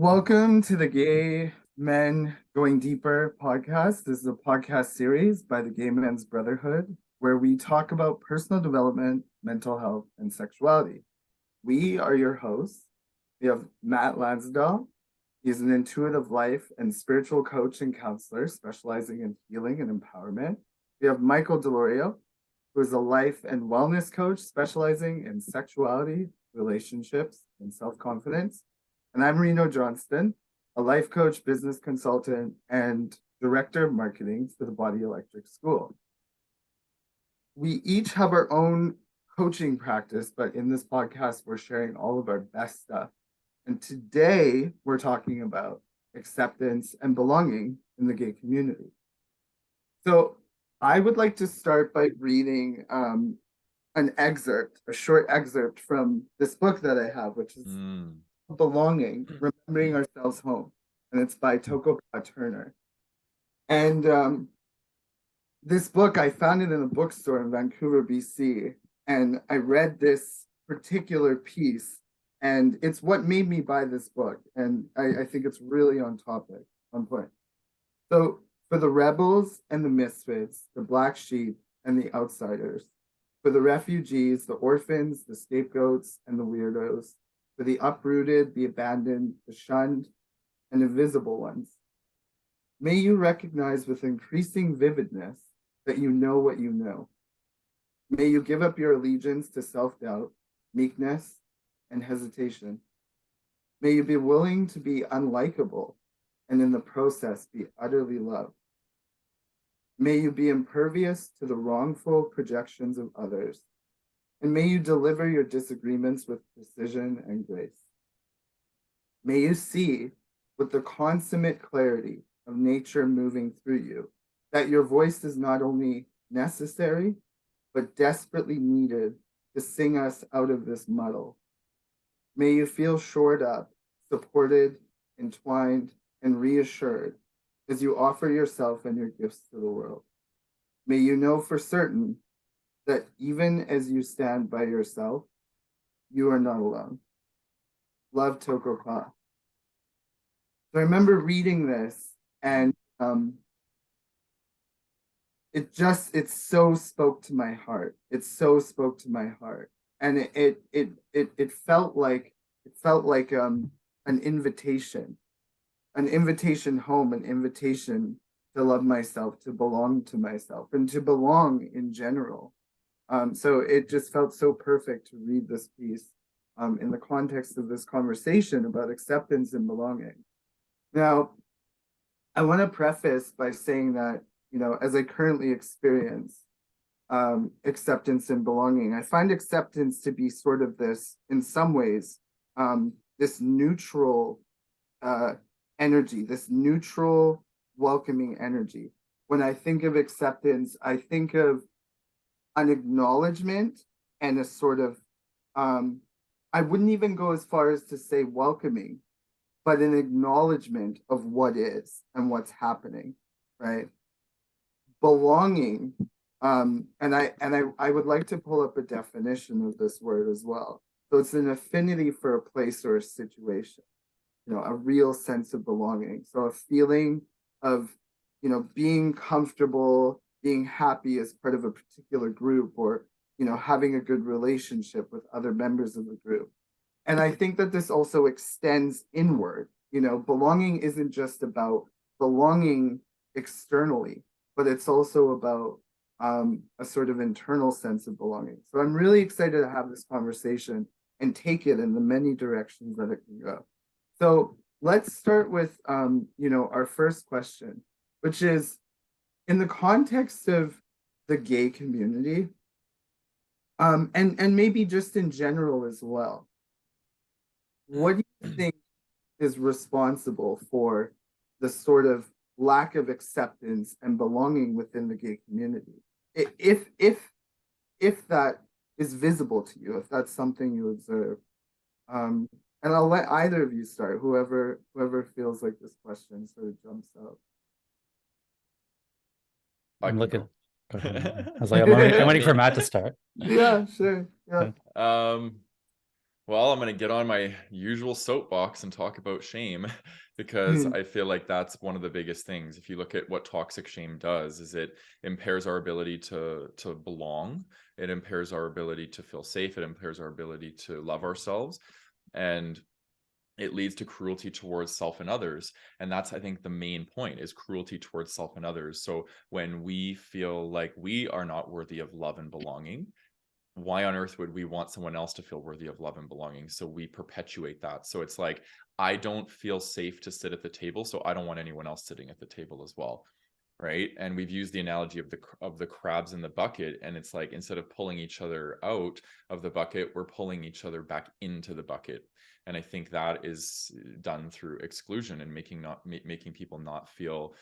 Welcome to the Gay Men Going Deeper podcast. This is a podcast series by the Gay Men's Brotherhood where we talk about personal development, mental health, and sexuality. We are your hosts. We have Matt Lansdale. He's an intuitive life and spiritual coach and counselor specializing in healing and empowerment. We have Michael Delorio, who is a life and wellness coach specializing in sexuality, relationships, and self-confidence. And I'm Reno Johnston, a life coach, business consultant, and director of marketing for the Body Electric School. We each have our own coaching practice, but in this podcast, we're sharing all of our best stuff. And today, we're talking about acceptance and belonging in the gay community. So I would like to start by reading an excerpt, a short excerpt from this book that I have, which is Belonging, Remembering Ourselves Home. And it's by Toko-pa Turner. And this book, I found it in a bookstore in Vancouver, BC. And I read this particular piece. And it's what made me buy this book. And I think it's really on topic, on point. So for the rebels and the misfits, the black sheep and the outsiders, for the refugees, the orphans, the scapegoats, and the weirdos, for the uprooted, the abandoned, the shunned, and invisible ones. May you recognize with increasing vividness that you know what you know. May you give up your allegiance to self-doubt, meekness, and hesitation. May you be willing to be unlikable and in the process be utterly loved. May you be impervious to the wrongful projections of others. And may you deliver your disagreements with precision and grace. May you see with the consummate clarity of nature moving through you that your voice is not only necessary, but desperately needed to sing us out of this muddle. May you feel shored up, supported, entwined, and reassured as you offer yourself and your gifts to the world. May you know for certain that even as you stand by yourself, you are not alone. Love, Toko-pa. So I remember reading this, and it so spoke to my heart. It so spoke to my heart, and it felt like an invitation home, an invitation to love myself, to belong to myself, and to belong in general. So it just felt so perfect to read this piece in the context of this conversation about acceptance and belonging. Now, I want to preface by saying that, as I currently experience acceptance and belonging, I find acceptance to be sort of this, in some ways, this neutral energy, this neutral, welcoming energy. When I think of acceptance, I think of an acknowledgement and a sort of, I wouldn't even go as far as to say welcoming, but an acknowledgement of what is and what's happening, right? Belonging, and I would like to pull up a definition of this word as well. So it's an affinity for a place or a situation, a real sense of belonging. So a feeling of, being comfortable, being happy as part of a particular group, or, having a good relationship with other members of the group. And I think that this also extends inward. Belonging isn't just about belonging externally, but it's also about a sort of internal sense of belonging. So I'm really excited to have this conversation and take it in the many directions that it can go. So let's start with, our first question, which is, in the context of the gay community, and maybe just in general as well, what do you think is responsible for the sort of lack of acceptance and belonging within the gay community? If that is visible to you, if that's something you observe. And I'll let either of you start, whoever feels like this question sort of jumps out. I'm looking. I was like, I'm waiting for Matt to start. Yeah, sure. Yeah. Well, I'm going to get on my usual soapbox and talk about shame because I feel like that's one of the biggest things. If you look at what toxic shame does, is it impairs our ability to belong. It impairs our ability to feel safe. It impairs our ability to love ourselves. And it leads to cruelty towards self and others. And that's, I think, the main point is cruelty towards self and others. So when we feel like we are not worthy of love and belonging, why on earth would we want someone else to feel worthy of love and belonging? So we perpetuate that. So it's like, I don't feel safe to sit at the table, so I don't want anyone else sitting at the table as well. Right. And we've used the analogy of the crabs in the bucket. And it's like, instead of pulling each other out of the bucket, we're pulling each other back into the bucket. And I think that is done through exclusion and making people not feel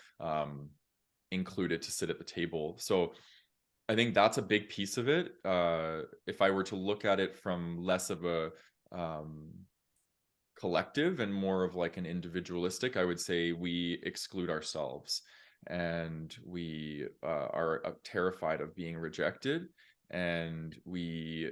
included to sit at the table. So I think that's a big piece of it. If I were to look at it from less of a um, collective and more of like an individualistic, I would say we exclude ourselves, and we are terrified of being rejected, and we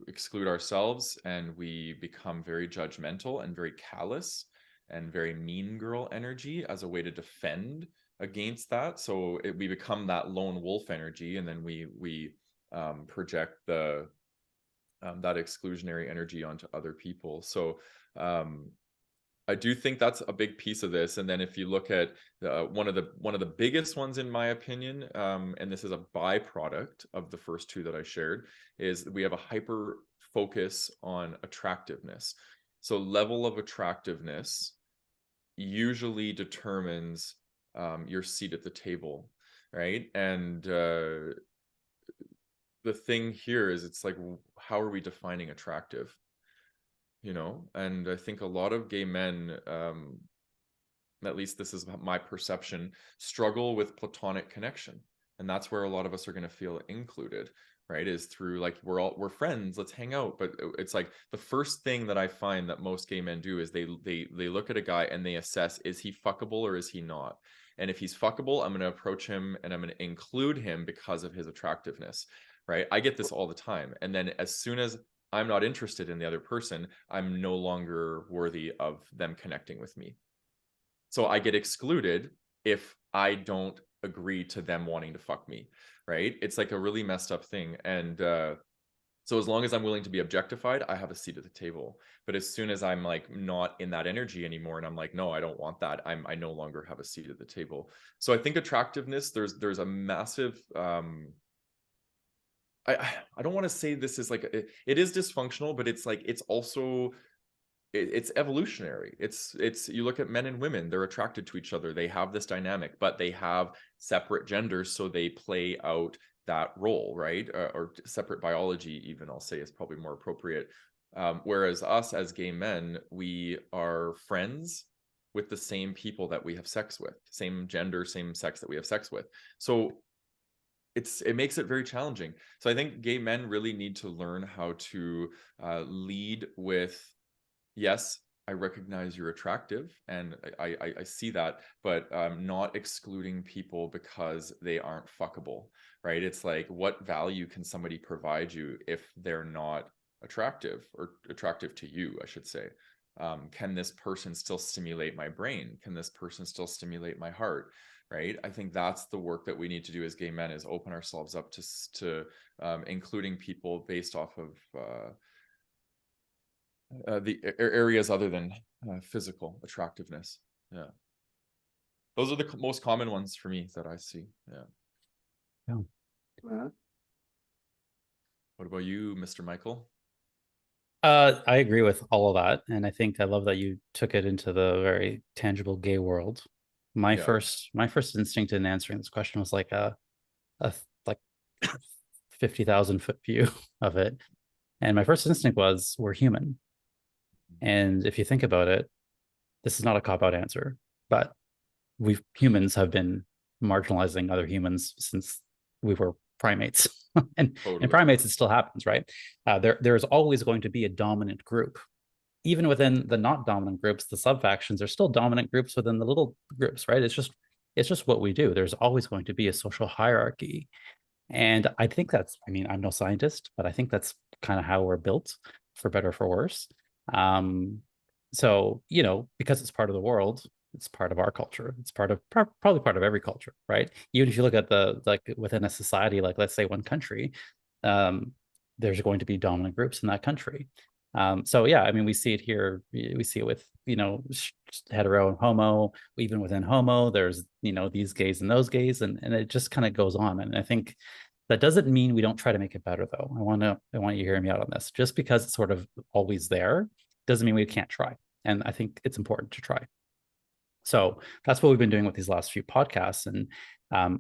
exclude ourselves, and we become very judgmental and very callous and very mean girl energy as a way to defend against that. So we become that lone wolf energy, and then we project the that exclusionary energy onto other people. So um, I do think that's a big piece of this. And then if you look at one of the biggest ones, in my opinion, and this is a byproduct of the first two that I shared, is we have a hyper focus on attractiveness. So level of attractiveness usually determines your seat at the table, right? And the thing here is, it's like, how are we defining attractive? And I think a lot of gay men, at least this is my perception, struggle with platonic connection. And that's where a lot of us are going to feel included, right? Is through, like, we're friends, let's hang out. But it's like, the first thing that I find that most gay men do is they look at a guy and they assess, is he fuckable or is he not? And if he's fuckable, I'm going to approach him and I'm going to include him because of his attractiveness, right? I get this all the time. And then as soon as I'm not interested in the other person, I'm no longer worthy of them connecting with me. So I get excluded if I don't agree to them wanting to fuck me, right? It's like a really messed up thing. And so as long as I'm willing to be objectified, I have a seat at the table. But as soon as I'm like not in that energy anymore, and I'm like, no, I don't want that, I no longer have a seat at the table. So I think attractiveness, there's a massive I don't want to say this is like it is dysfunctional, but it's like, it's also it's evolutionary. It's you look at men and women, they're attracted to each other, they have this dynamic, but they have separate genders, so they play out that role, right? Or separate biology, even, I'll say, is probably more appropriate. Whereas us as gay men, we are friends with the same people that we have sex with, same gender, same sex that we have sex with. So it makes it very challenging. So I think gay men really need to learn how to lead with, yes, I recognize you're attractive, and I see that, but not excluding people because they aren't fuckable, right? It's like, what value can somebody provide you if they're not attractive, or attractive to you, I should say? Can this person still stimulate my brain? Can this person still stimulate my heart? Right? I think that's the work that we need to do as gay men, is open ourselves up to including people based off of the areas other than physical attractiveness. Yeah, those are the most common ones for me that I see. Yeah. Yeah. What about you, Mr. Michael? I agree with all of that, and I think I love that you took it into the very tangible gay world. My Yeah. first instinct in answering this question was like a like 50,000 foot view of it, and my first instinct was, we're human. And if you think about it, this is not a cop out answer, but humans have been marginalizing other humans since we were primates. and in Totally. primates, it still happens, right? There's always going to be a dominant group. Even within the not dominant groups, the sub factions are still dominant groups within the little groups, right? It's just what we do. There's always going to be a social hierarchy. And I think that's, I mean, I'm no scientist, but I think that's kind of how we're built, for better or for worse. So, you know, because it's part of the world, it's part of our culture. It's part of probably part of every culture, right? Even if you look at the, like within a society, like let's say one country, there's going to be dominant groups in that country. So yeah, I mean, we see it here. We see it with, you know, hetero and homo. Even within homo, there's, you know, these gays and those gays, and it just kind of goes on. And I think that doesn't mean we don't try to make it better, though. I want you to hear me out on this. Just because it's sort of always there doesn't mean we can't try. And I think it's important to try. So that's what we've been doing with these last few podcasts. And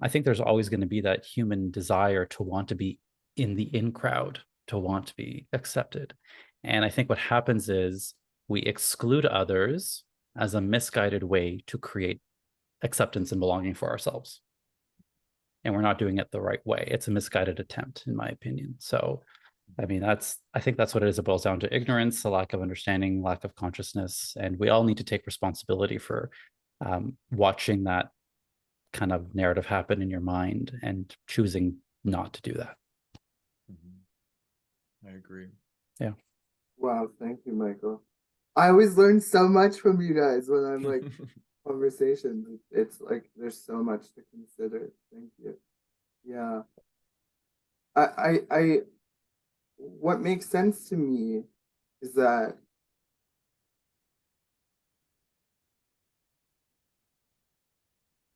I think there's always going to be that human desire to want to be in the in crowd, to want to be accepted. And I think what happens is we exclude others as a misguided way to create acceptance and belonging for ourselves. And we're not doing it the right way. It's a misguided attempt, in my opinion. So, I mean, I think that's what it is. It boils down to ignorance, a lack of understanding, lack of consciousness. And we all need to take responsibility for watching that kind of narrative happen in your mind and choosing not to do that. I agree. Yeah. Wow, thank you, Michael. I always learn so much from you guys when I'm like conversations. It's like there's so much to consider. Thank you. Yeah. I what makes sense to me is that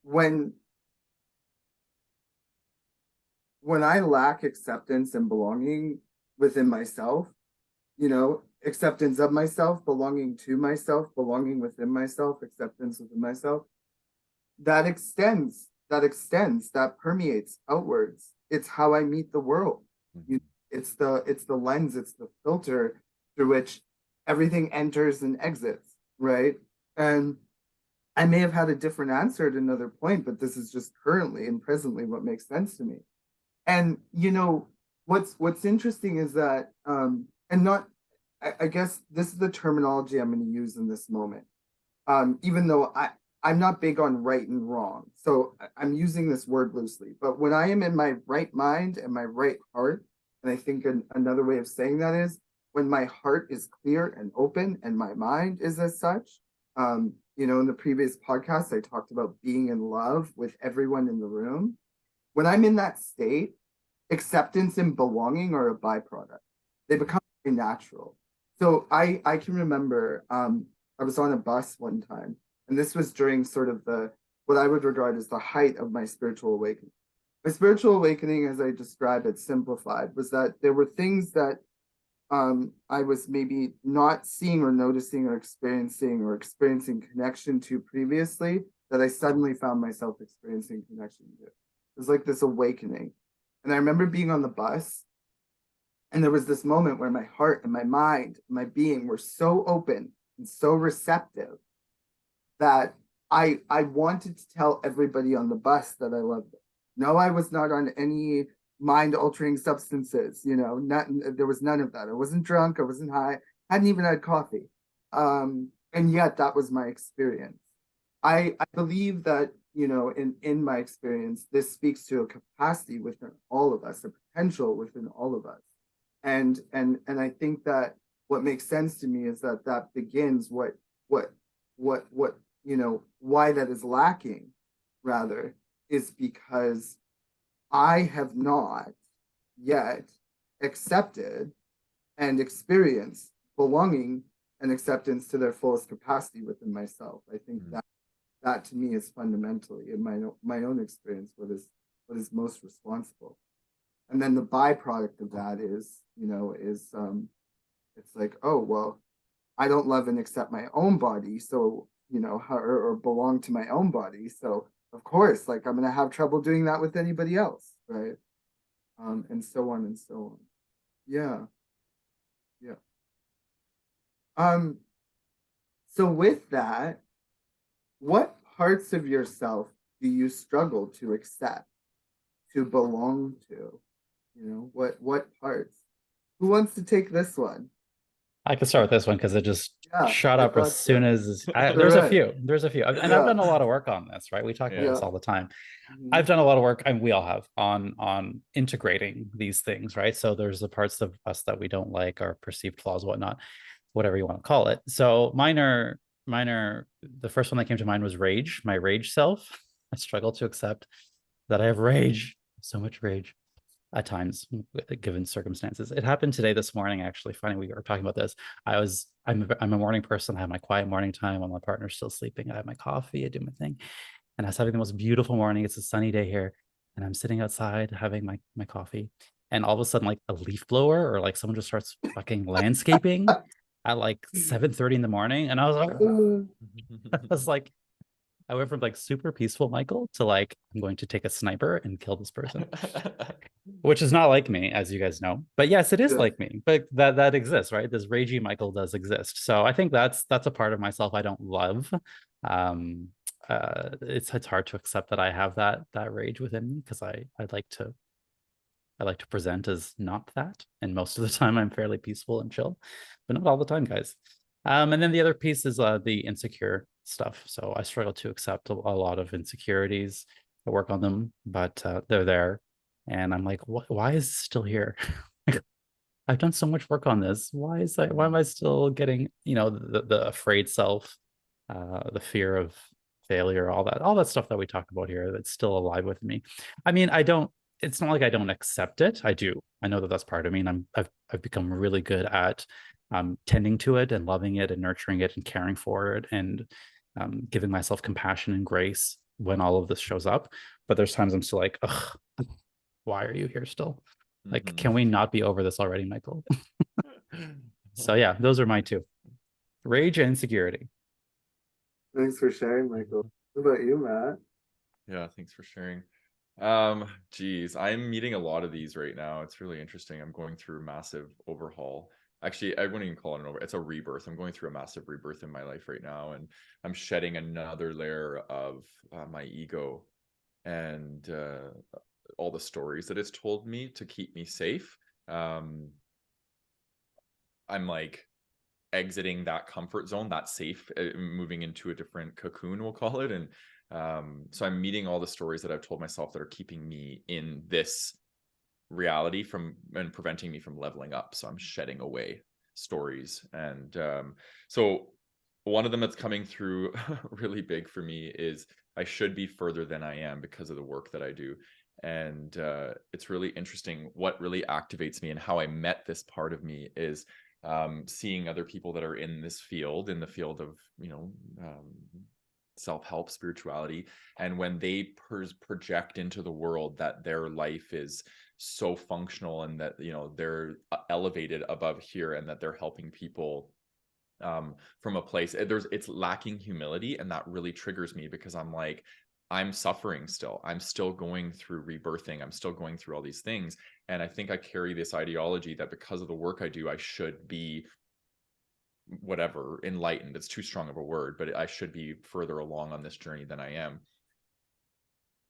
when I lack acceptance and belonging within myself, you know, acceptance of myself, belonging to myself, belonging within myself, acceptance within myself, that extends, that permeates outwards. It's how I meet the world. It's the lens, it's the filter through which everything enters and exits, right? And I may have had a different answer at another point, but this is just currently and presently what makes sense to me. And you know, what's interesting is that and not I guess this is the terminology I'm going to use in this moment. Even though I'm not big on right and wrong, so I'm using this word loosely. But when I am in my right mind and my right heart, and I think another way of saying that is when my heart is clear and open and my mind is as such. You know, in the previous podcast, I talked about being in love with everyone in the room. When I'm in that state, acceptance and belonging are a byproduct. They become very natural. So I can remember I was on a bus one time, and this was during sort of what I would regard as the height of my spiritual awakening. My spiritual awakening, as I describe it simplified, was that there were things that I was maybe not seeing or noticing or experiencing connection to previously that I suddenly found myself experiencing connection to. It was like this awakening. And I remember being on the bus, and there was this moment where my heart and my mind, my being were so open and so receptive that I wanted to tell everybody on the bus that I loved them. No, I was not on any mind-altering substances, you know, there was none of that. I wasn't drunk, I wasn't high, hadn't even had coffee. And yet that was my experience. I believe that, you know, in my experience, this speaks to a capacity within all of us, a potential within all of us. And I think that what makes sense to me is that begins what you know, why that is lacking rather is because I have not yet accepted and experienced belonging and acceptance to their fullest capacity within myself. I think that to me is fundamentally in my own experience what is most responsible. And then the byproduct of that is, you know, it's like, oh well, I don't love and accept my own body, so you know, or belong to my own body, so of course, like I'm gonna have trouble doing that with anybody else, right? And so on and so on. Yeah. So with that, what parts of yourself do you struggle to accept, to belong to? You know, what parts? Who wants to take this one? I can start with this one because it just shot I up as soon so. as there's a few. And I've done a lot of work on this, right? We talk about this all the time. I've done a lot of work, and we all have, on integrating these things, right? So there's the parts of us that we don't like, our perceived flaws, whatnot. whatever you want to call it. So mine are the first one that came to mind was rage, my rage self. I struggle to accept that I have rage, so much rage at times, given circumstances. It happened today, this morning, actually. Funny, we were talking about this. I'm a morning person. I have my quiet morning time while my partner's still sleeping. I have my coffee, I do my thing. And I was having the most beautiful morning. It's a sunny day here. And I'm sitting outside having my coffee. And all of a sudden, like a leaf blower or like someone just starts fucking landscaping at like 7:30 in the morning. And I was like, I was like, I went from like super peaceful Michael to like, I'm going to take a sniper and kill this person, which is not like me, as you guys know. But yes, it is Yeah. like me. But that exists, right? This ragey Michael does exist. So I think that's a part of myself I don't love. Um, it's hard to accept that I have that rage within me, because I like to present as not that, and most of the time I'm fairly peaceful and chill, but not all the time, guys. And then the other piece is the insecure stuff. So I struggle to accept a lot of insecurities. I work on them, but they're there, and I'm like, why is this still here? I've done so much work on this. Why am I still getting, the afraid self, the fear of failure, all that stuff that we talk about here that's still alive with me. I mean, it's not like I don't accept it. I do. I know that that's part of me, and I've become really good at tending to it and loving it and nurturing it and caring for it, and giving myself compassion and grace when all of this shows up. But there's times I'm still like, ugh, why are you here still? Like, can we not be over this already, Michael? So yeah, those are my two: rage and insecurity. Thanks for sharing, Michael. What about you, Matt? Yeah, thanks for sharing. Geez, I'm meeting a lot of these right now. It's really interesting. I'm going through a massive overhaul. Actually, I wouldn't even call it an over. It's a rebirth. I'm going through a massive rebirth in my life right now, and I'm shedding another layer of my ego and all the stories that it's told me to keep me safe. I'm like exiting that comfort zone, that safe, moving into a different cocoon, we'll call it. And so I'm meeting all the stories that I've told myself that are keeping me in this reality from and preventing me from leveling up. So I'm shedding away stories. And so one of them that's coming through really big for me is I should be further than I am because of the work that I do. And it's really interesting. What really activates me and how I met this part of me is seeing other people that are in this field, in the field of, self-help, spirituality, and when they project into the world that their life is so functional and that they're elevated above here and that they're helping people from a place, it's lacking humility, and that really triggers me because I'm like, I'm suffering still. I'm still going through rebirthing. I'm still going through all these things. And I think I carry this ideology that because of the work I do, I should be whatever, enlightened. It's too strong of a word, but I should be further along on this journey than I am.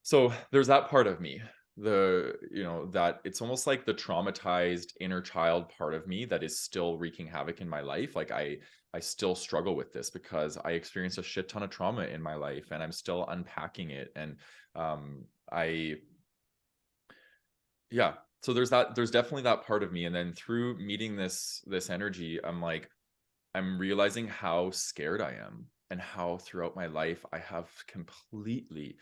So there's that part of me, that it's almost like the traumatized inner child part of me that is still wreaking havoc in my life. Like I still struggle with this because I experienced a shit ton of trauma in my life, and I'm still unpacking it. And so there's definitely that part of me. And then through meeting this energy, I'm realizing how scared I am, and how throughout my life I have completely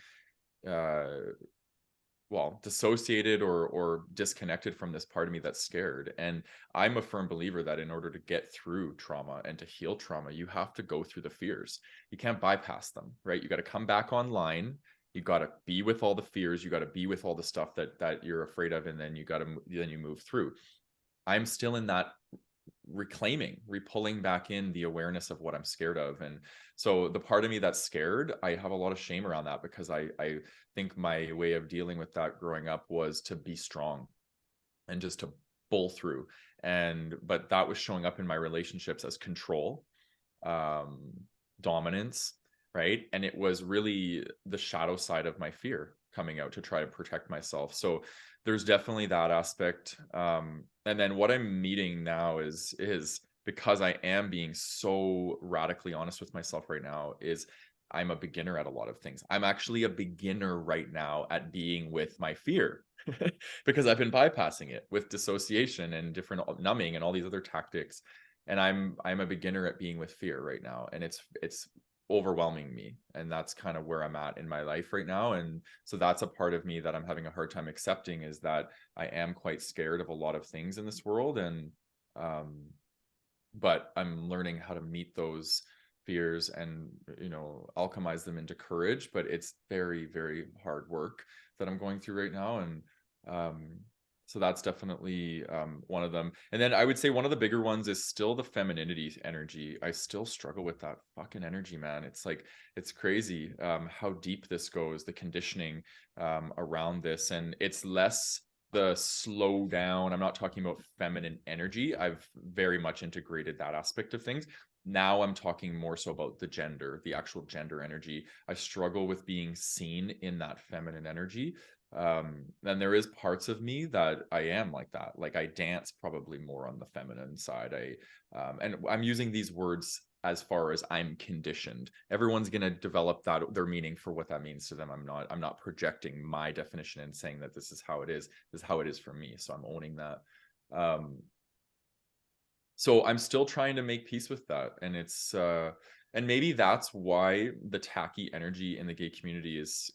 dissociated or disconnected from this part of me that's scared. And I'm a firm believer that in order to get through trauma and to heal trauma, you have to go through the fears. You can't bypass them, right? You got to come back online. You got to be with all the fears. You got to be with all the stuff that you're afraid of, and then you move through. I'm still in that repulling back in the awareness of what I'm scared of. And so the part of me that's scared, I have a lot of shame around that, because I think my way of dealing with that growing up was to be strong and just to bull through. But that was showing up in my relationships as control, dominance, right? And it was really the shadow side of my fear coming out to try to protect myself. So there's definitely that aspect. And then what I'm meeting now is because I am being so radically honest with myself right now, is I'm a beginner at a lot of things. I'm actually a beginner right now at being with my fear because I've been bypassing it with dissociation and different numbing and all these other tactics. and I'm a beginner at being with fear right now, and it's overwhelming me, and that's kind of where I'm at in my life right now. And so that's a part of me that I'm having a hard time accepting, is that I am quite scared of a lot of things in this world. And but I'm learning how to meet those fears and, you know, alchemize them into courage. But it's very, very hard work that I'm going through right now. And so that's definitely one of them. And then I would say one of the bigger ones is still the femininity energy. I still struggle with that fucking energy, man. It's like, it's crazy how deep this goes, the conditioning around this. And it's less the slow down. I'm not talking about feminine energy. I've very much integrated that aspect of things. Now I'm talking more so about the gender, the actual gender energy. I struggle with being seen in that feminine energy. And there is parts of me that I am like that. Like I dance probably more on the feminine side. And I'm using these words as far as I'm conditioned. Everyone's going to develop that, their meaning for what that means to them. I'm not projecting my definition and saying that this is how it is. This is how it is for me. So I'm owning that. So I'm still trying to make peace with that. And it's and maybe that's why the tacky energy in the gay community is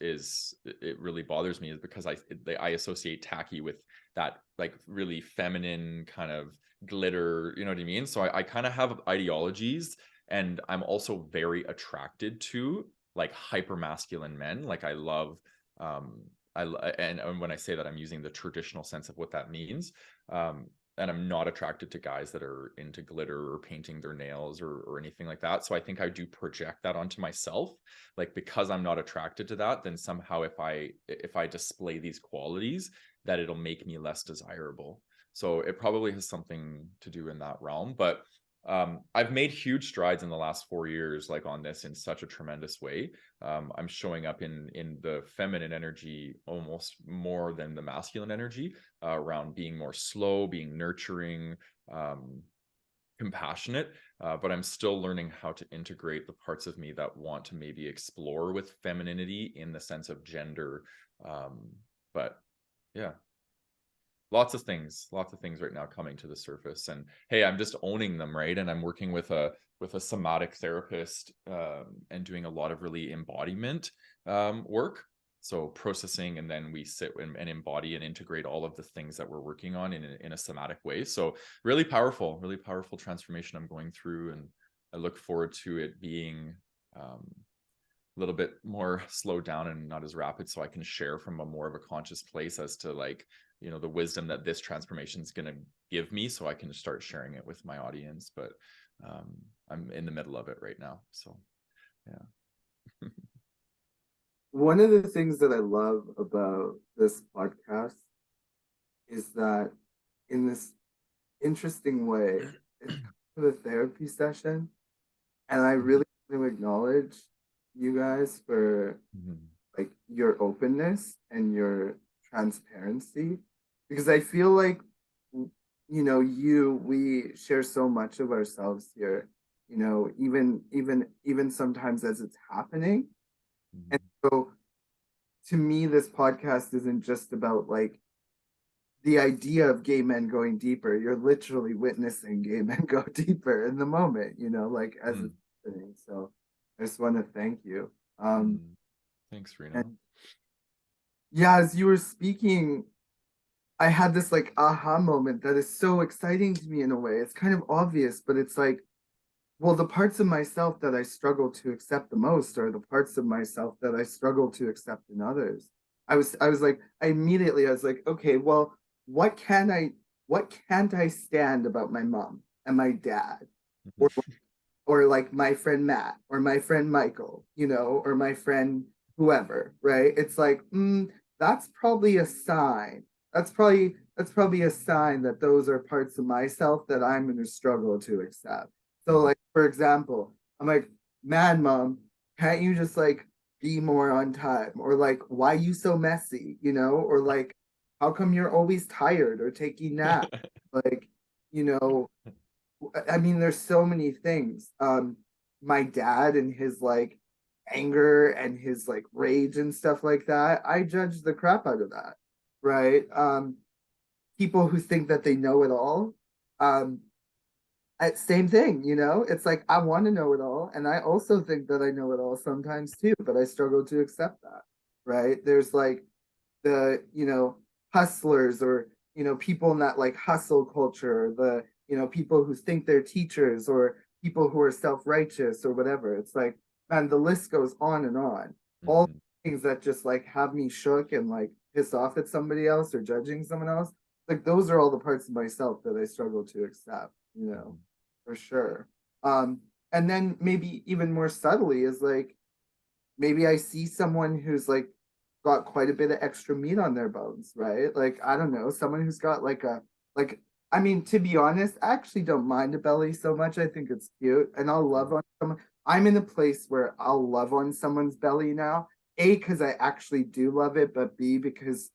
it really bothers me, is because I associate tacky with that like really feminine kind of glitter, you know what I mean? So I kind of have ideologies, and I'm also very attracted to like hyper masculine men. Like I love and when I say that, I'm using the traditional sense of what that means. And I'm not attracted to guys that are into glitter or painting their nails or anything like that. So I think I do project that onto myself. Like because I'm not attracted to that, then somehow if I display these qualities, that it'll make me less desirable. So it probably has something to do in that realm. But I've made huge strides in the last 4 years, like on this, in such a tremendous way. I'm showing up in the feminine energy almost more than the masculine energy, around being more slow, being nurturing, compassionate. But I'm still learning how to integrate the parts of me that want to maybe explore with femininity in the sense of gender. But yeah, lots of things right now coming to the surface, and hey, I'm just owning them, right? And I'm working with a somatic therapist, and doing a lot of really embodiment work, so processing, and then we sit and embody and integrate all of the things that we're working on in a somatic way. So really powerful transformation I'm going through, and I look forward to it being a little bit more slowed down and not as rapid, so I can share from a more of a conscious place as to, like, you know, the wisdom that this transformation is going to give me, so I can start sharing it with my audience. But I'm in the middle of it right now, so yeah. One of the things that I love about this podcast is that in this interesting way, it's kind of a therapy session, and I really want to acknowledge you guys for like your openness and your transparency, because I feel like, you know, we share so much of ourselves here, you know, even sometimes as it's happening. And so to me, this podcast isn't just about like the idea of gay men going deeper. You're literally witnessing gay men go deeper in the moment, you know, like as it's happening. So I just want to thank you. Thanks, Rena. And yeah, as you were speaking, I had this like aha moment that is so exciting to me in a way. It's kind of obvious, but it's like, well, the parts of myself that I struggle to accept the most are the parts of myself that I struggle to accept in others. I was like, I was like, okay, well, what can't I stand about my mom and my dad, or like my friend Matt, or my friend Michael, you know, or my friend whoever, right? It's like, that's probably a sign. That's probably a sign that those are parts of myself that I'm going to struggle to accept. So, like, for example, I'm like, man, mom, can't you just like be more on time? Or like, why you so messy? You know, or like, how come you're always tired or taking naps? Like, you know, I mean, there's so many things. My dad and his like anger and his like rage and stuff like that, I judge the crap out of that, right? People who think that they know it all, Same thing, you know? It's like I want to know it all. And I also think that I know it all sometimes too, but I struggle to accept that, right? There's like the, hustlers or, people in that like hustle culture, the, people who think they're teachers or people who are self-righteous or whatever. It's like, man, the list goes on and on. All Mhm. things that just like have me shook and like pissed off at somebody else or judging someone else. Like those are all the parts of myself that I struggle to accept, Mhm. for sure. And then maybe even more subtly is like maybe I see someone who's like got quite a bit of extra meat on their bones, right? Like I don't know, someone who's got like I mean, to be honest, I actually don't mind a belly so much. I think it's cute, and I'll love on someone. I'm in a place where I'll love on someone's belly now. A, because I actually do love it, but B, because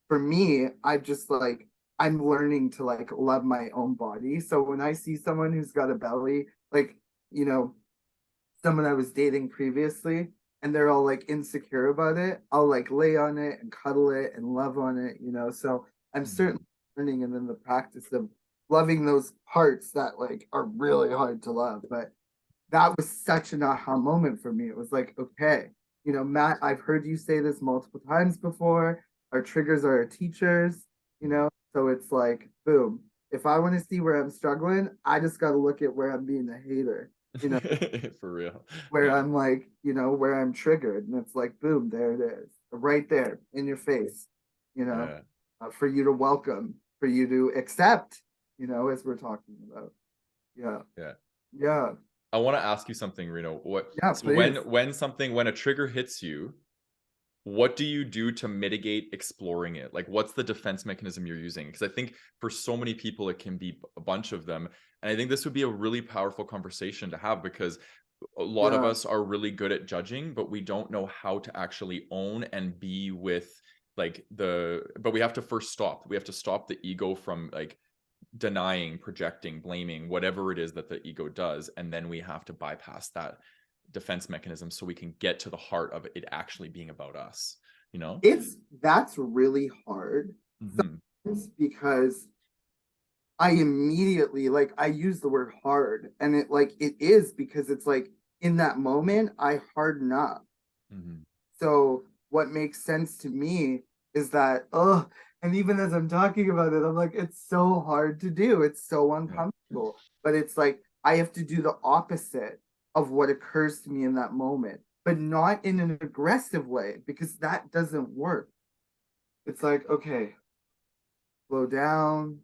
for me, I just like I'm learning to like love my own body. So when I see someone who's got a belly, like, you know, someone I was dating previously, and they're all like insecure about it, I'll like lay on it and cuddle it and love on it. So I'm Mhm. certainly learning and in the practice of loving those parts that like are really hard to love. But that was such an aha moment for me. It was like, okay, Matt, I've heard you say this multiple times before. Our triggers are our teachers. So it's like, boom. If I want to see where I'm struggling, I just got to look at where I'm being a hater, For real. where I'm like, where I'm triggered. And it's like, boom, there it is, right there in your face, you know, Yeah. for you to welcome, for you to accept, as we're talking about. Yeah. Yeah. Yeah. I want to ask you something, Reno. Yeah, So please. when a trigger hits you, what do you do to mitigate exploring it? Like, what's the defense mechanism you're using? Because I think for so many people, it can be a bunch of them. And I think this would be a really powerful conversation to have because a lot of Yeah. us are really good at judging, but we don't know how to actually own and be with but we have to first stop. We have to stop the ego from like denying, projecting, blaming, whatever it is that the ego does. And then we have to bypass that defense mechanism so we can get to the heart of it actually being about us, you know? That's really hard Hmm. because I immediately like I use the word hard and it is because it's like in that moment I harden up. Hmm. So what makes sense to me is that, oh, and even as I'm talking about it, I'm like, it's so hard to do. It's so Yeah. uncomfortable. But it's like I have to do the opposite of what occurs to me in that moment, but not in an aggressive way because that doesn't work. It's like, okay, slow down,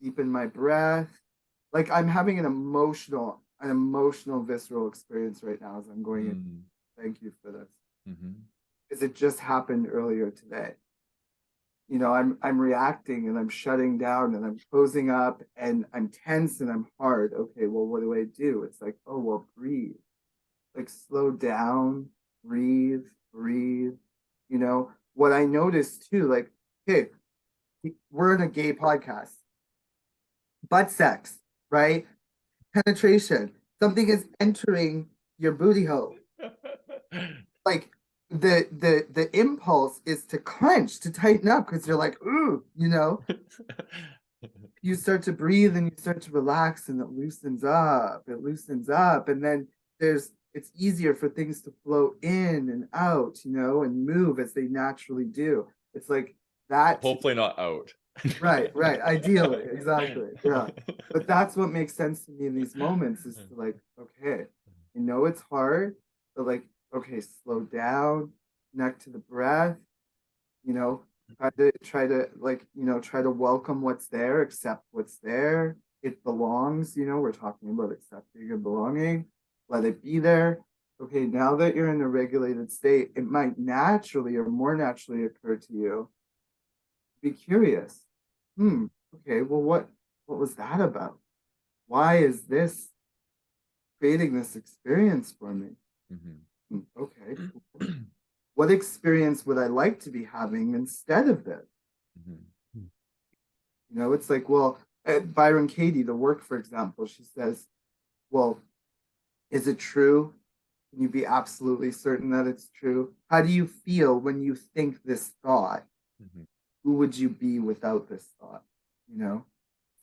deepen my breath. Like I'm having an emotional, visceral experience right now as I'm going in. Mm. Thank you for this. Hmm. Because it just happened earlier today. I'm reacting and I'm shutting down and I'm closing up and I'm tense and I'm hard. Okay, well, what do I do? It's like, oh well, breathe. Like slow down, breathe, breathe. What I noticed too, like, okay, we're in a gay podcast. Butt sex, right? Penetration. Something is entering your booty hole. Like the impulse is to clench, to tighten up because you're like, ooh. You start to breathe and you start to relax and it loosens up. It loosens up. And then it's easier for things to flow in and out, and move as they naturally do. It's like that. Hopefully not out. Right, right. Ideally, exactly. Yeah. But that's what makes sense to me in these moments is to like, okay, it's hard, but like, okay, slow down, connect to the breath, you know, try to welcome what's there, accept what's there. It belongs, we're talking about accepting and belonging. Let it be there. Okay, now that you're in a regulated state, it might naturally or more naturally occur to you. Be curious. Okay, well what was that about? Why is this creating this experience for me? Mhm. Okay, cool. What experience would I like to be having instead of this? Mhm. It's like, well, Byron Katie, the work, for example, she says, well, is it true? Can you be absolutely certain that it's true? How do you feel when you think this thought? Mhm. Who would you be without this thought? You know?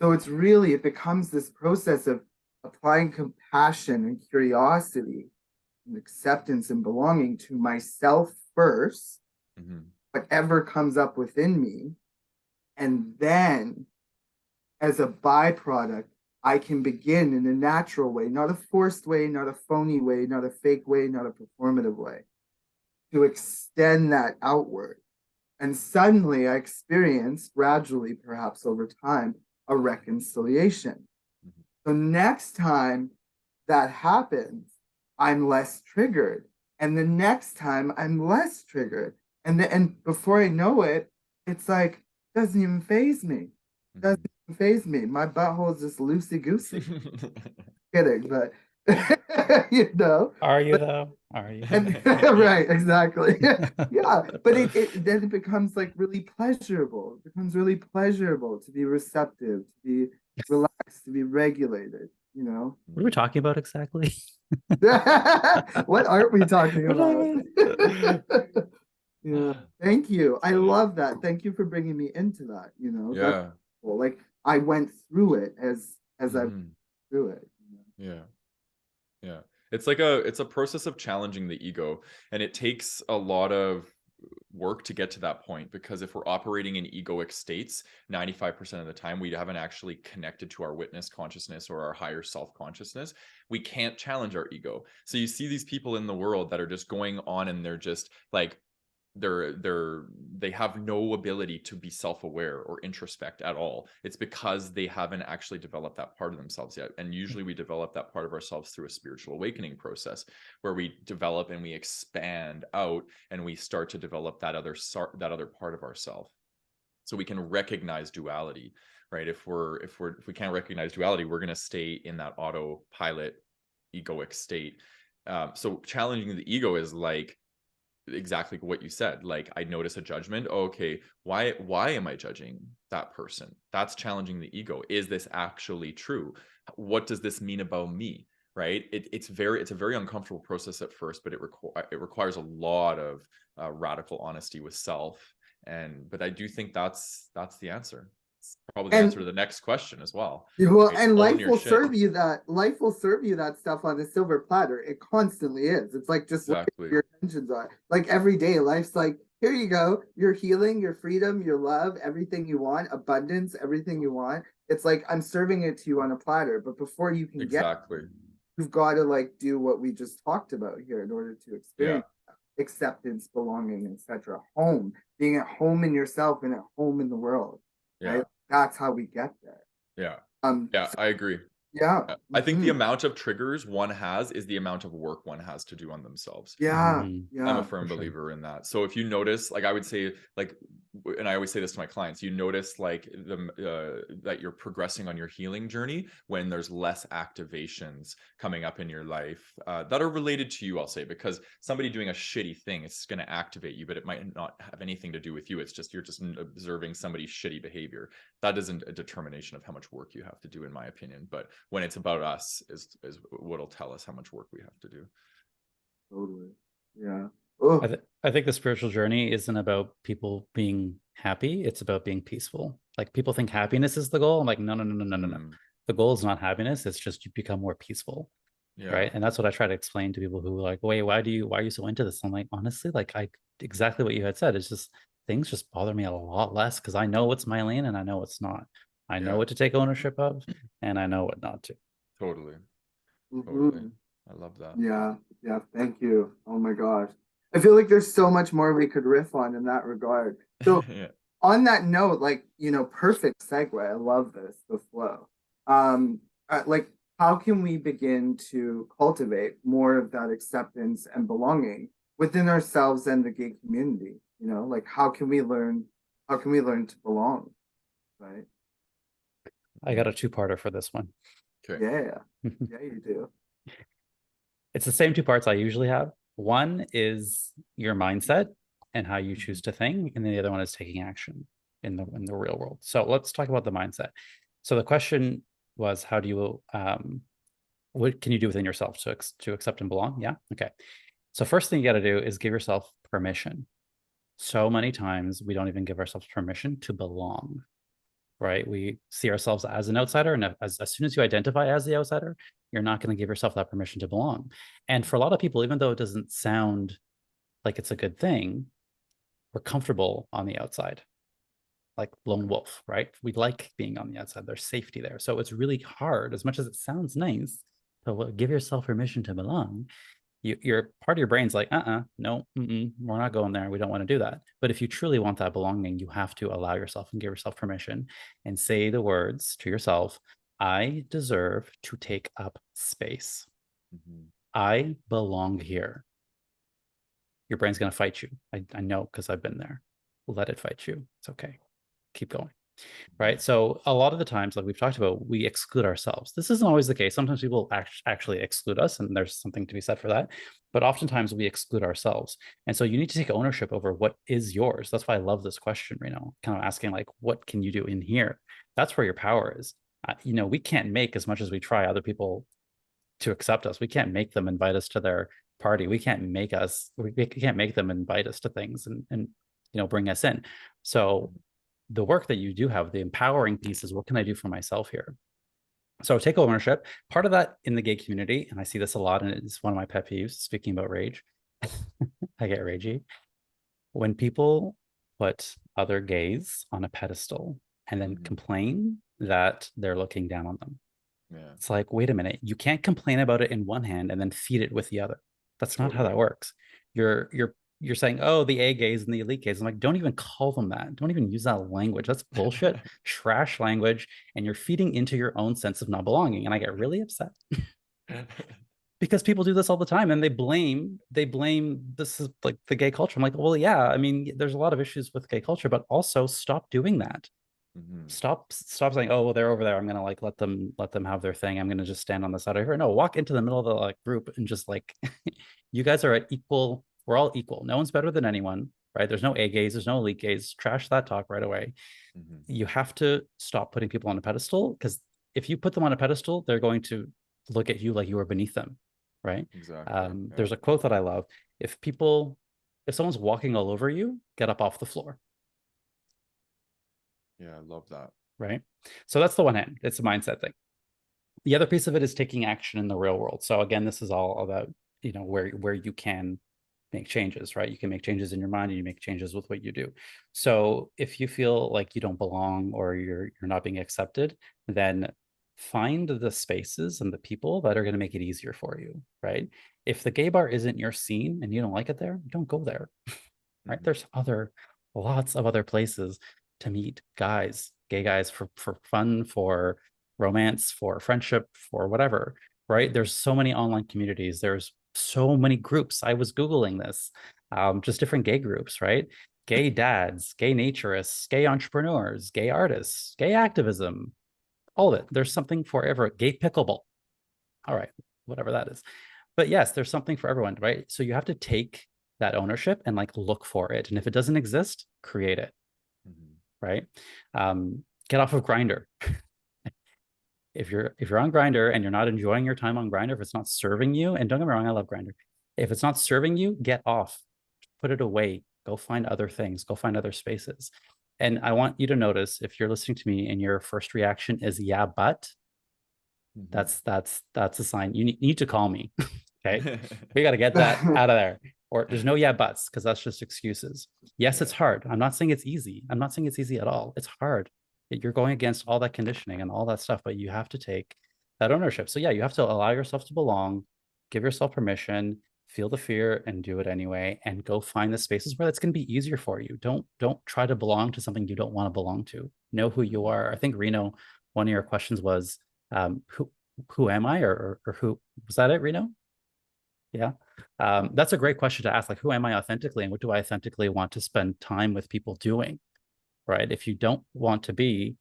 So it's really, it becomes this process of applying compassion and curiosity and acceptance and belonging to myself first, whatever comes up within me. And then as a byproduct, I can begin in a natural way, not a forced way, not a phony way, not a fake way, not a performative way, to extend that outward. And suddenly I experience, gradually, perhaps over time, a reconciliation. So next time that happens, I'm less triggered. And the next time I'm less triggered. And before I know it, it's like, doesn't even faze me. Doesn't even faze me. My butthole is just loosey-goosey. Kidding, but you know. Are you though? Are you? Right, exactly. Yeah, but it then it becomes like really pleasurable. It becomes really pleasurable to be receptive, to be relaxed, to be regulated, you know. What are we talking about exactly? What aren't we talking about? Yeah, thank you. I love that. Thank you for bringing me into that, you know. Yeah. That's cool. Like I went through it as I went through it. You know? Yeah. Yeah. It's a process of challenging the ego, and it takes a lot of work to get to that point, because if we're operating in egoic states 95% of the time, we haven't actually connected to our witness consciousness or our higher self consciousness. We can't challenge our ego. So you see these people in the world that are just going on, and they're just like they have no ability to be self-aware or introspect at all. It's because they haven't actually developed that part of themselves yet. And usually we develop that part of ourselves through a spiritual awakening process, where we develop and we expand out, and we start to develop that other part of ourselves, so we can recognize duality, right? If we can't recognize duality, we're going to stay in that autopilot egoic state. So challenging the ego is like exactly what you said. Like, I notice a judgment. Oh, okay, why am I judging that person? That's challenging the ego. Is this actually true? What does this mean about me? Right? It's a very uncomfortable process at first, but it requires a lot of radical honesty with self. But I do think that's the answer. It's probably the answer to the next question as well. Well, right? and Own life your will shit. serve you that stuff on a silver platter. It constantly is. It's like just what Exactly. your intentions are. Like every day, life's like, here you go, your healing, your freedom, your love, everything you want, abundance, everything you want. It's like I'm serving it to you on a platter, but before you can Exactly. get it, you've got to like do what we just talked about here in order to experience acceptance, belonging, etc. Home, being at home in yourself and at home in the world. Yeah. Right? That's how we get there. Yeah. So, I agree. yeah. I think the amount of triggers one has is the amount of work one has to do on themselves. Yeah. Mhm. Yeah. I'm a firm believer in that. So if you notice, like I would say, like, and I always say this to my clients, you notice like that you're progressing on your healing journey when there's less activations coming up in your life that are related to you, I'll say, because somebody doing a shitty thing, it's going to activate you, but it might not have anything to do with you. It's just, you're just observing somebody's shitty behavior. That isn't a determination of how much work you have to do, in my opinion. But when it's about us is what'll tell us how much work we have to do. Totally. Yeah. I think the spiritual journey isn't about people being happy. It's about being peaceful. Like, people think happiness is the goal. I'm like, no. The goal is not happiness. It's just you become more peaceful. Yeah. Right. And that's what I try to explain to people who are like, wait, why are you so into this? I'm like, honestly, like, exactly what you had said. It's just, things just bother me a lot less because I know what's my lane and I know what's not. I know what to take ownership of and I know what not to. Totally. Mhm. I love that. Yeah. Yeah. Thank you. Oh my gosh. I feel like there's so much more we could riff on in that regard. So on that note, like, perfect segue. I love this, the flow. Like, how can we begin to cultivate more of that acceptance and belonging within ourselves and the gay community? Like, how can we learn to belong? Right. I got a two-parter for this one. Okay. Yeah. Yeah, you do. It's the same two parts I usually have. One is your mindset and how you choose to think, and then the other one is taking action in the real world. So let's talk about the mindset. So the question was, how do you what can you do within yourself to accept and belong? Yeah. Okay. So first thing you got to do is give yourself permission. So many times we don't even give ourselves permission to belong. right? We see ourselves as an outsider, and as soon as you identify as the outsider, you're not going to give yourself that permission to belong. And for a lot of people, even though it doesn't sound like it's a good thing, we're comfortable on the outside, like lone wolf, right? We like being on the outside. There's safety there. So it's really hard, as much as it sounds nice, to give yourself permission to belong. Your part of your brain's like, no, we're not going there. We don't want to do that. But if you truly want that belonging, you have to allow yourself and give yourself permission and say the words to yourself, I deserve to take up space. I belong here. Your brain's going to fight you. I know, because I've been there. Let it fight you. It's okay. Keep going. Right. So a lot of the times, like we've talked about, we exclude ourselves. This isn't always the case. Sometimes people actually exclude us, and there's something to be said for that. But oftentimes we exclude ourselves. And so you need to take ownership over what is yours. That's why I love this question, Reno, kind of asking, like, what can you do in here? That's where your power is. We can't make, as much as we try, other people to accept us. We can't make them invite us to their party. We can't make them invite us to things and bring us in. So the work that you do have, the empowering piece, is what can I do for myself here? So take ownership. Part of that in the gay community, and I see this a lot, and it's one of my pet peeves, speaking about rage. I get ragey. When people put other gays on a pedestal and then complain that they're looking down on them. Yeah. It's like, wait a minute, you can't complain about it in one hand and then feed it with the other. That's not how that works. You're saying, oh, the A gays and the elite gays. I'm like, don't even call them that. Don't even use that language. That's bullshit, trash language. And you're feeding into your own sense of not belonging. And I get really upset because people do this all the time, and they blame this is like the gay culture. I'm like, well, yeah, I mean, there's a lot of issues with gay culture, but also stop doing that. Stop saying, oh, well, they're over there, I'm gonna like let them have their thing, I'm gonna just stand on the side of here. No, walk into the middle of the like group and just like you guys are at equal, we're all equal, no one's better than anyone, right? There's no A gays, there's no elite gays. Trash that talk right away. You have to stop putting people on a pedestal, because if you put them on a pedestal, they're going to look at you like you are beneath them, right? Exactly. There's a quote that I love: if someone's walking all over you, get up off the floor. Yeah, I love that. Right. So that's the one hand. It's a mindset thing. The other piece of it is taking action in the real world. So again, this is all about, where you can make changes, right? You can make changes in your mind, and you make changes with what you do. So if you feel like you don't belong, or you're not being accepted, then find the spaces and the people that are going to make it easier for you, right? If the gay bar isn't your scene and you don't like it there, don't go there. Right? There's lots of other places to meet gay guys, for fun, for romance, for friendship, for whatever, right? There's so many online communities. There's so many groups. I was Googling this, just different gay groups, right? Gay dads, gay naturists, gay entrepreneurs, gay artists, gay activism, all of it. There's something for everyone. Gay pickleball. All right, whatever that is. But yes, there's something for everyone, right? So you have to take that ownership and like look for it. And if it doesn't exist, create it. Right? Get off of Grindr. If you're on Grindr and you're not enjoying your time on Grindr, if it's not serving you, and don't get me wrong, I love Grindr. If it's not serving you, get off. Put it away. Go find other things. Go find other spaces. And I want you to notice, if you're listening to me and your first reaction is yeah, but that's a sign you need to call me. Okay. We got to get that out of there. Or there's no yeah buts, because that's just excuses. Yes, it's hard. I'm not saying it's easy. I'm not saying it's easy at all. It's hard. You're going against all that conditioning and all that stuff, but you have to take that ownership. So yeah, you have to allow yourself to belong, give yourself permission, feel the fear, and do it anyway, and go find the spaces where that's going to be easier for you. Don't try to belong to something you don't want to belong to. Know who you are. I think, Reno, one of your questions was, who am I, or who was that it, Reno? Yeah. That's a great question to ask. Like, who am I authentically, and what do I authentically want to spend time with people doing? Right. If you don't want to be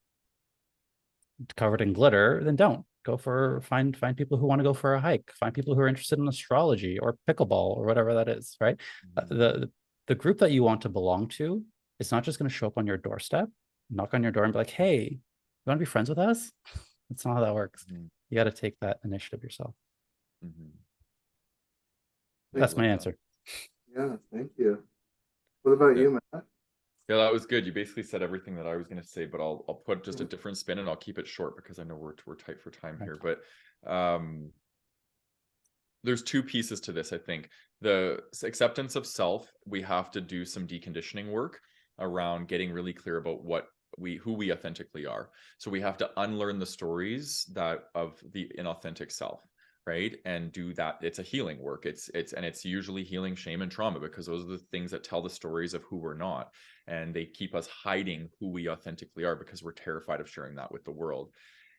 covered in glitter, then don't go find people who want to go for a hike, find people who are interested in astrology or pickleball or whatever that is. Right. The group that you want to belong to is not just going to show up on your doorstep, knock on your door and be like, hey, you want to be friends with us? That's not how that works. You got to take that initiative yourself. That's my answer. Yeah, thank you. What about you, Matt? Yeah, that was good. You basically said everything that I was going to say, but I'll put just a different spin, and I'll keep it short because I know we're tight for time here. But there's two pieces to this. I think the acceptance of self, we have to do some deconditioning work around getting really clear about who we authentically are. So we have to unlearn the stories that of the inauthentic self, right? And do that. It's a healing work. It's usually healing shame and trauma, because those are the things that tell the stories of who we're not, and they keep us hiding who we authentically are because we're terrified of sharing that with the world.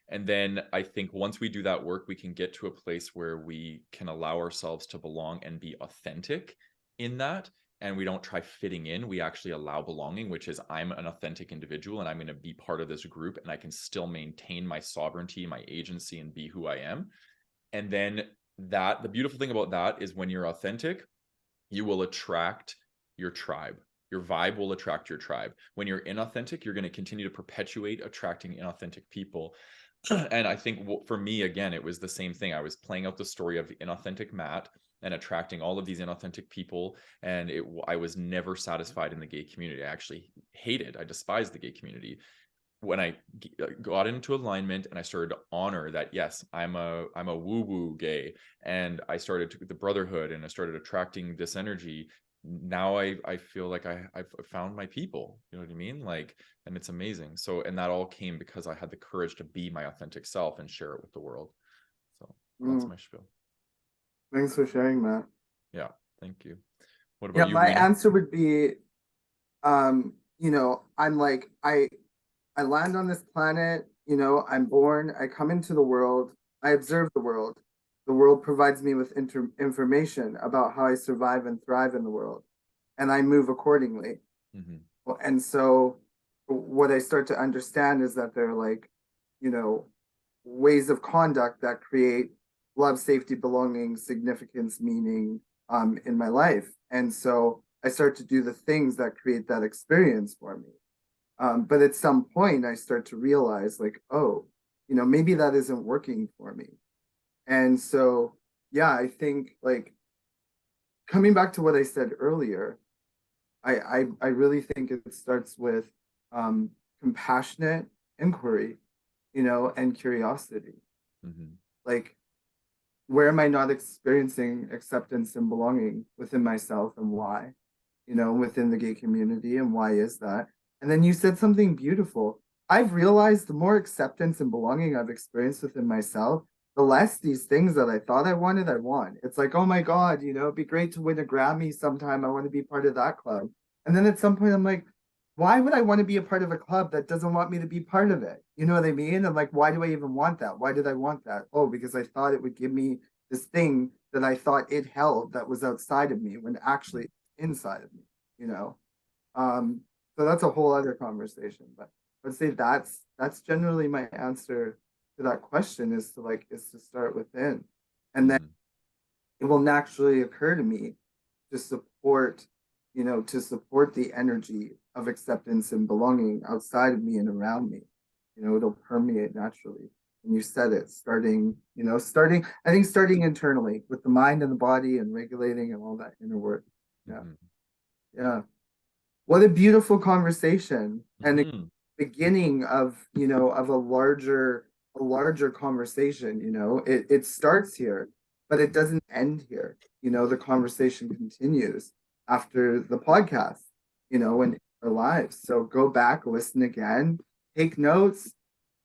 And then I think once we do that work, we can get to a place where we can allow ourselves to belong and be authentic in that. And we don't try fitting in. We actually allow belonging, which is I'm an authentic individual and I'm going to be part of this group, and I can still maintain my sovereignty, my agency, and be who I am. And then the beautiful thing about that is when you're authentic, you will attract your tribe. Your vibe will attract your tribe. When you're inauthentic, you're going to continue to perpetuate attracting inauthentic people. And I think for me, again, it was the same thing. I was playing out the story of the inauthentic Matt and attracting all of these inauthentic people. And I was never satisfied in the gay community. I actually I despised the gay community. When I got into alignment and I started to honor that, yes, I'm a woo-woo gay, and I started to the Brotherhood, and I started attracting this energy. Now I feel like I've found my people, you know what I mean? Like, and it's amazing. So, and that all came because I had the courage to be my authentic self and share it with the world. So that's my spiel. Thanks for sharing that. Yeah, thank you. What about you, my Rena? answer would be, you know, I'm like, I land on this planet, you know, I'm born, I come into the world, I observe the world. The world provides me with information about how I survive and thrive in the world, and I move accordingly. And so what I start to understand is that there are, like, you know, ways of conduct that create love, safety, belonging, significance, meaning in my life. And so I start to do the things that create that experience for me. But at some point, I start to realize, like, oh, you know, maybe that isn't working for me. And so, yeah, I think, like, coming back to what I said earlier, I really think it starts with compassionate inquiry, you know, and curiosity. Like, where am I not experiencing acceptance and belonging within myself, and why? You know, within the gay community, and why is that? And then you said something beautiful. I've realized the more acceptance and belonging I've experienced within myself, the less these things that I thought I wanted, I want. It's like, oh my God, you know, it'd be great to win a Grammy sometime. I want to be part of that club. And then at some point, I'm like, why would I want to be a part of a club that doesn't want me to be part of it? You know what I mean? And like, why do I even want that? Why did I want that? Oh, because I thought it would give me this thing that I thought it held that was outside of me, when actually it's inside of me, you know? So that's a whole other conversation, but I'd say that's generally my answer to that question, is to start within. And then it will naturally occur to me to support, you know, to support the energy of acceptance and belonging outside of me and around me. You know, it'll permeate naturally. And you said it, I think starting internally with the mind and the body and regulating and all that inner work. Yeah. Yeah. What a beautiful conversation, and the beginning of, you know, of a larger conversation. You know, it starts here, but it doesn't end here. You know, the conversation continues after the podcast, you know, and our lives. So go back, listen again, take notes,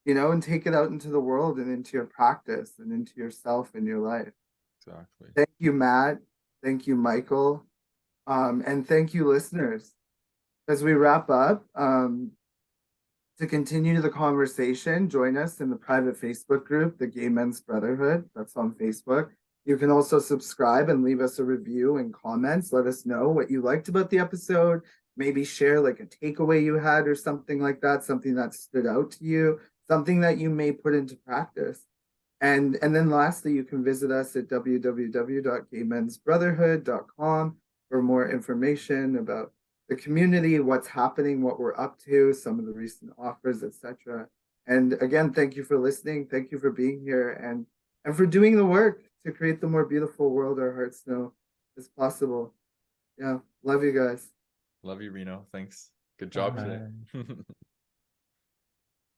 you know, and take it out into the world and into your practice and into yourself and your life. Exactly. Thank you, Matt. Thank you, Michael. And thank you, listeners. As we wrap up, to continue the conversation, join us in the private Facebook group, the Gay Men's Brotherhood. That's on Facebook. You can also subscribe and leave us a review and comments. Let us know what you liked about the episode. Maybe share like a takeaway you had or something like that, something that stood out to you, something that you may put into practice. And then lastly, you can visit us at www.gaymensbrotherhood.com for more information about the community, what's happening, what we're up to, some of the recent offers, etc. And again, thank you for listening. Thank you for being here, and for doing the work to create the more beautiful world our hearts know is possible. Yeah. Love you guys. Love you, Reno. Thanks. Good job Bye. today.